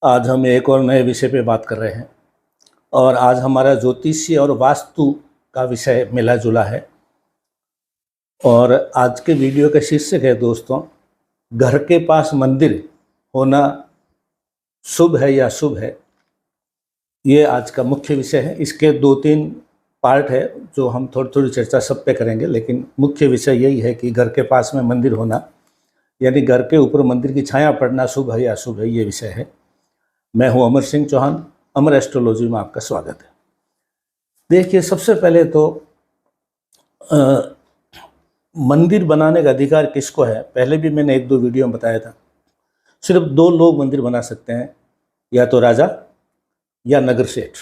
आज हम एक और नए विषय पे बात कर रहे हैं और आज हमारा ज्योतिषी और वास्तु का विषय मिला जुला है। और आज के वीडियो का शीर्षक है दोस्तों, घर के पास मंदिर होना शुभ है या अशुभ है। ये आज का मुख्य विषय है। इसके 2-3 पार्ट है जो हम थोड़ी थोड़ी चर्चा सब पे करेंगे, लेकिन मुख्य विषय यही है कि घर के पास में मंदिर होना यानी घर के ऊपर मंदिर की छाया पड़ना शुभ है या अशुभ है, ये विषय है। मैं हूं अमर सिंह चौहान, अमर एस्ट्रोलॉजी में आपका स्वागत है। देखिए, सबसे पहले तो मंदिर बनाने का अधिकार किसको है। पहले भी मैंने 1-2 वीडियो में बताया था। सिर्फ 2 लोग मंदिर बना सकते हैं, या तो राजा या नगर सेठ।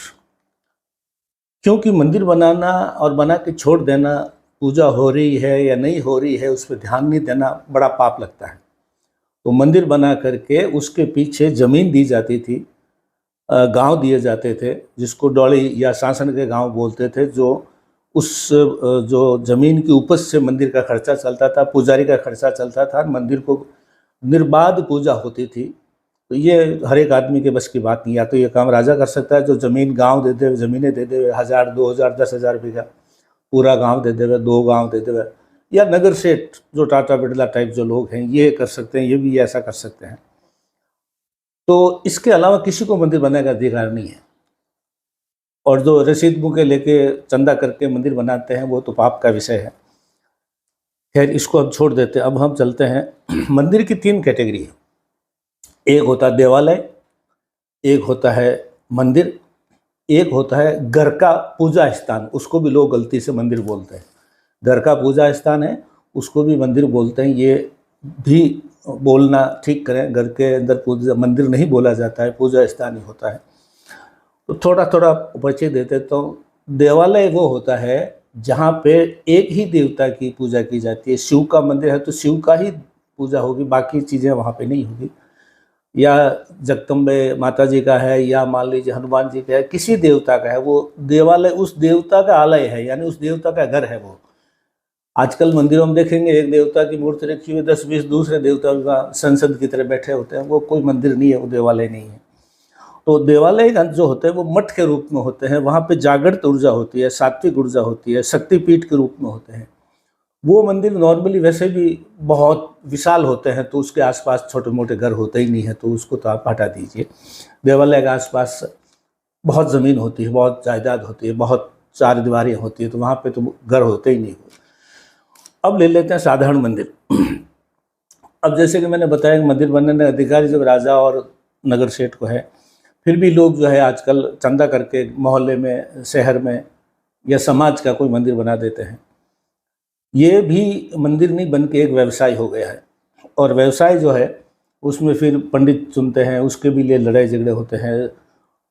क्योंकि मंदिर बनाना और बना के छोड़ देना, पूजा हो रही है या नहीं हो रही है उस पर ध्यान नहीं देना बड़ा पाप लगता है। तो मंदिर बना करके उसके पीछे ज़मीन दी जाती थी, गांव दिए जाते थे, जिसको डौली या शासन के गांव बोलते थे। जो उस जो ज़मीन की उपज से मंदिर का खर्चा चलता था, पुजारी का खर्चा चलता था, मंदिर को निर्बाध पूजा होती थी। तो ये हर एक आदमी के बस की बात नहीं। या तो ये काम राजा कर सकता है, जो ज़मीन गांव दे दे, ज़मीनें दे दे 1000, 2000, 10,000 बीघा पूरा गांव दे देवे, 2 गांव दे देवे। या नगर सेठ जो टाटा बिरला टाइप जो लोग हैं, ये कर सकते हैं, ये भी ऐसा कर सकते हैं। तो इसके अलावा किसी को मंदिर बनाने का अधिकार नहीं है। और जो रसीद बुकें लेके चंदा करके मंदिर बनाते हैं, वो तो पाप का विषय है। खैर, इसको अब छोड़ देते हैं। अब हम चलते हैं। मंदिर की 3 कैटेगरी है। एक होता है देवालय, एक होता है मंदिर, एक होता है घर का पूजा स्थान। उसको भी लोग गलती से मंदिर बोलते हैं। घर का पूजा स्थान है, उसको भी मंदिर बोलते हैं। ये भी बोलना ठीक करें। घर के अंदर पूजा मंदिर नहीं बोला जाता है, पूजा स्थान ही होता है। तो थोड़ा थोड़ा परिचय देते। तो देवालय वो होता है जहाँ पे एक ही देवता की पूजा की जाती है। शिव का मंदिर है तो शिव का ही पूजा होगी, बाकी चीज़ें वहाँ पे नहीं होगी। या जगदम्बे माता जी का है, या मान लीजिए हनुमान जी का है, किसी देवता का है, वो देवालय उस देवता का आलय है, यानी उस देवता का घर है वो। आजकल मंदिरों में देखेंगे एक देवता की मूर्ति रखी हुई, 10-20 दूसरे देवता का संसद की तरह बैठे होते हैं। वो कोई मंदिर नहीं है, वो देवालय नहीं है। तो देवालय जो होते हैं वो मठ के रूप में होते हैं। वहाँ पे जागृत ऊर्जा होती है, सात्विक ऊर्जा होती है, शक्तिपीठ के रूप में होते हैं। वो मंदिर नॉर्मली वैसे भी बहुत विशाल होते हैं, तो उसके आसपास छोटे मोटे घर होते ही नहीं है, तो उसको तो आप हटा दीजिए। देवालय के आसपास बहुत ज़मीन होती है, बहुत जायदाद होती है, बहुत चारदीवारियाँ होती है, तो वहाँ पे तो घर होते ही नहीं। अब ले लेते हैं साधारण मंदिर। अब जैसे कि मैंने बताया कि मंदिर बनने का अधिकारी जब राजा और नगर सेठ को है, फिर भी लोग जो है आजकल चंदा करके मोहल्ले में, शहर में या समाज का कोई मंदिर बना देते हैं। ये भी मंदिर नहीं बन के एक व्यवसाय हो गया है। और व्यवसाय जो है उसमें फिर पंडित चुनते हैं, उसके भी लिए लड़ाई झगड़े होते हैं,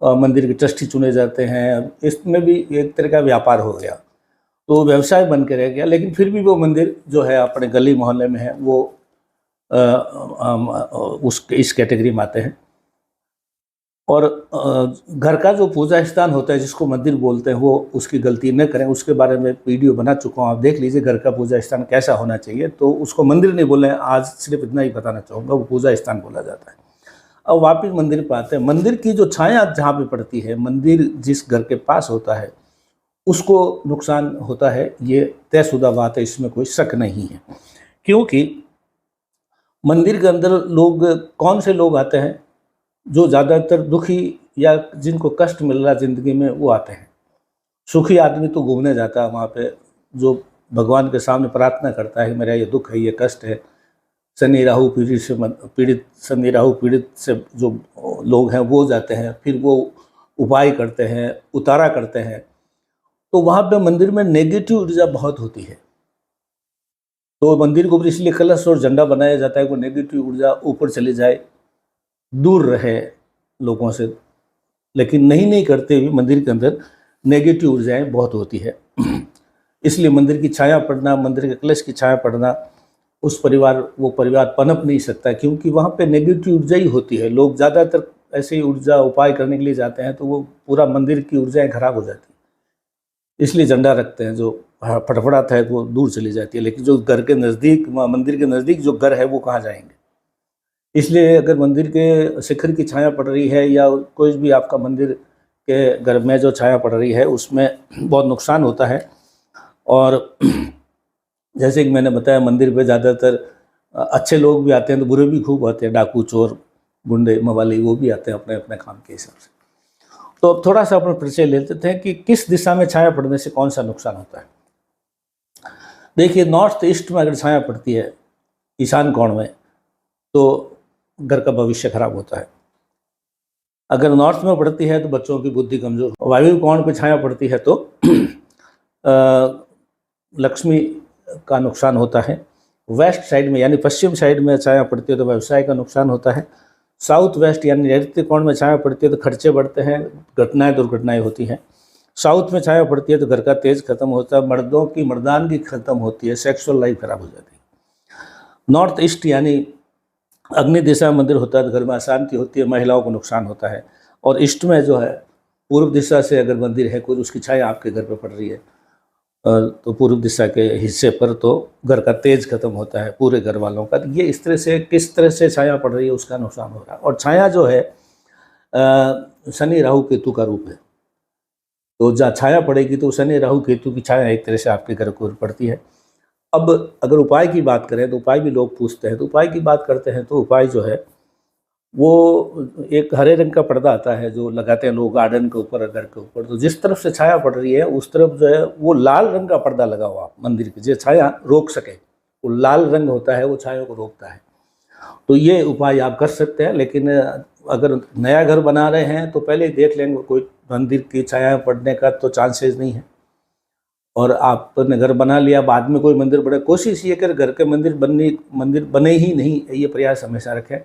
मंदिर के ट्रस्टी चुने जाते हैं। इसमें भी एक तरह का व्यापार हो गया, तो व्यवसाय बन के रह गया। लेकिन फिर भी वो मंदिर जो है अपने गली मोहल्ले में है, वो इस कैटेगरी में आते हैं। और घर का जो पूजा स्थान होता है, जिसको मंदिर बोलते हैं, वो उसकी गलती न करें। उसके बारे में वीडियो बना चुका हूँ, आप देख लीजिए घर का पूजा स्थान कैसा होना चाहिए। तो उसको मंदिर नहीं बोले, आज सिर्फ इतना ही बताना चाहूँगा, वो पूजा स्थान बोला जाता है। अब वापिस मंदिर पर आते हैं। मंदिर की जो छाया जहाँ पे पड़ती है, मंदिर जिस घर के पास होता है उसको नुकसान होता है, ये तयशुदा बात है, इसमें कोई शक नहीं है। क्योंकि मंदिर के अंदर लोग, कौन से लोग आते हैं, जो ज़्यादातर दुखी या जिनको कष्ट मिल रहा ज़िंदगी में, वो आते हैं। सुखी आदमी तो घूमने जाता है वहाँ पे, जो भगवान के सामने प्रार्थना करता है मेरा ये दुख है, ये कष्ट है। शनि राहु पीड़ित से जो लोग हैं वो जाते हैं, फिर वो उपाय करते हैं, उतारा करते हैं। तो वहाँ पे मंदिर में नेगेटिव ऊर्जा बहुत होती है। तो मंदिर के ऊपर इसलिए कलश और झंडा बनाया जाता है कि नेगेटिव ऊर्जा ऊपर चली जाए, दूर रहे लोगों से। लेकिन नहीं करते हुए मंदिर के अंदर नेगेटिव ऊर्जाएं बहुत होती है। इसलिए मंदिर की छाया पड़ना, मंदिर के कलश की छाया पड़ना, वो परिवार पनप नहीं सकता, क्योंकि वहाँ पे नेगेटिव ऊर्जा ही होती है। लोग ज़्यादातर ऐसे ही ऊर्जा उपाय करने के लिए जाते हैं, तो वो पूरा मंदिर की ऊर्जाएं खराब हो जाती है। इसलिए झंडा रखते हैं, जो फटफड़ाता है वो दूर चली जाती है। लेकिन जो घर के नज़दीक, मंदिर के नज़दीक जो घर है, वो कहाँ जाएंगे। इसलिए अगर मंदिर के शिखर की छाया पड़ रही है या कोई भी आपका मंदिर के घर में जो छाया पड़ रही है उसमें बहुत नुकसान होता है। और जैसे कि मैंने बताया, मंदिर पे ज़्यादातर अच्छे लोग भी आते हैं तो बुरे भी खूब आते हैं, डाकू, चोर, गुंडे, मवाली, वो भी आते हैं अपने अपने काम के हिसाब से। तो अब थोड़ा सा अपना परिचय लेते थे कि किस दिशा में छाया पड़ने से कौन सा नुकसान होता है। देखिए, नॉर्थ ईस्ट में अगर छाया पड़ती है, ईशान कोण में, तो घर का भविष्य खराब होता है। अगर नॉर्थ में पड़ती है तो बच्चों की बुद्धि कमजोर, वायु कोण पे छाया पड़ती है तो लक्ष्मी का नुकसान होता है। वेस्ट साइड में यानी पश्चिम साइड में छाया पड़ती है तो व्यवसाय का नुकसान होता है। साउथ वेस्ट यानी नैऋत्य कोण में छाया पड़ती है तो खर्चे बढ़ते हैं, दुर्घटनाएं होती हैं। साउथ में छाया पड़ती है तो घर का तेज खत्म होता है, मर्दों की मर्दानगी खत्म होती है, सेक्सुअल लाइफ खराब हो जाती है। नॉर्थ ईस्ट यानी अग्नि दिशा में मंदिर होता है तो घर में अशांति होती है, महिलाओं को नुकसान होता है। और ईस्ट में जो है, पूर्व दिशा से अगर मंदिर है कोई, उसकी छाया आपके घर पर पड़ रही है तो पूर्व दिशा के हिस्से पर, तो घर का तेज खत्म होता है पूरे घर वालों का। ये इस तरह से, किस तरह से छाया पड़ रही है उसका नुकसान हो रहा है। और छाया जो है शनि राहु केतु का रूप है, तो जहाँ छाया पड़ेगी तो शनि राहु केतु की छाया एक तरह से आपके घर को पड़ती है। अब अगर उपाय की बात करें तो उपाय भी लोग पूछते हैं, तो उपाय की बात करते हैं तो उपाय जो है वो एक हरे रंग का पर्दा आता है जो लगाते हैं लोग गार्डन के ऊपर, घर के ऊपर। तो जिस तरफ से छाया पड़ रही है उस तरफ जो है वो लाल रंग का पर्दा लगा हुआ मंदिर की, जो छाया रोक सके। वो लाल रंग होता है, वो छाया को रोकता है। तो ये उपाय आप कर सकते हैं। लेकिन अगर नया घर बना रहे हैं तो पहले देख लेंगे, कोई मंदिर की छाया पड़ने का तो चांसेस नहीं है। और आपने घर बना लिया, बाद में कोई मंदिर बड़े, कोशिश ये कर घर के मंदिर बने ही नहीं, ये प्रयास हमेशा रखें।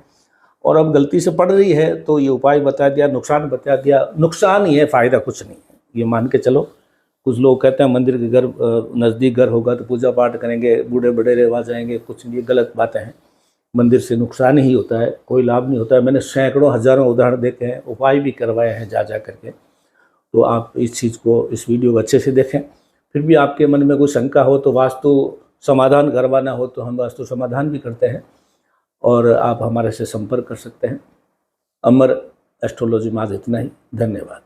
और अब गलती से पड़ रही है तो ये उपाय बता दिया, नुकसान बता दिया। नुकसान ही है, फ़ायदा कुछ नहीं है, ये मान के चलो। कुछ लोग कहते हैं मंदिर के घर नज़दीक घर होगा तो पूजा पाठ करेंगे, बूढ़े बड़ेरे आ जाएंगे, कुछ नहीं, गलत बातें हैं। मंदिर से नुकसान ही होता है, कोई लाभ नहीं होता है। मैंने सैकड़ों हज़ारों उदाहरण देखे हैं, उपाय भी करवाए हैं जा करके। तो आप इस चीज़ को, इस वीडियो को अच्छे से देखें। फिर भी आपके मन में कोई शंका हो तो वास्तु समाधान करवाना हो तो हम वास्तु समाधान भी करते हैं, और आप हमारे से संपर्क कर सकते हैं। अमर एस्ट्रोलॉजी में आज इतना ही। धन्यवाद।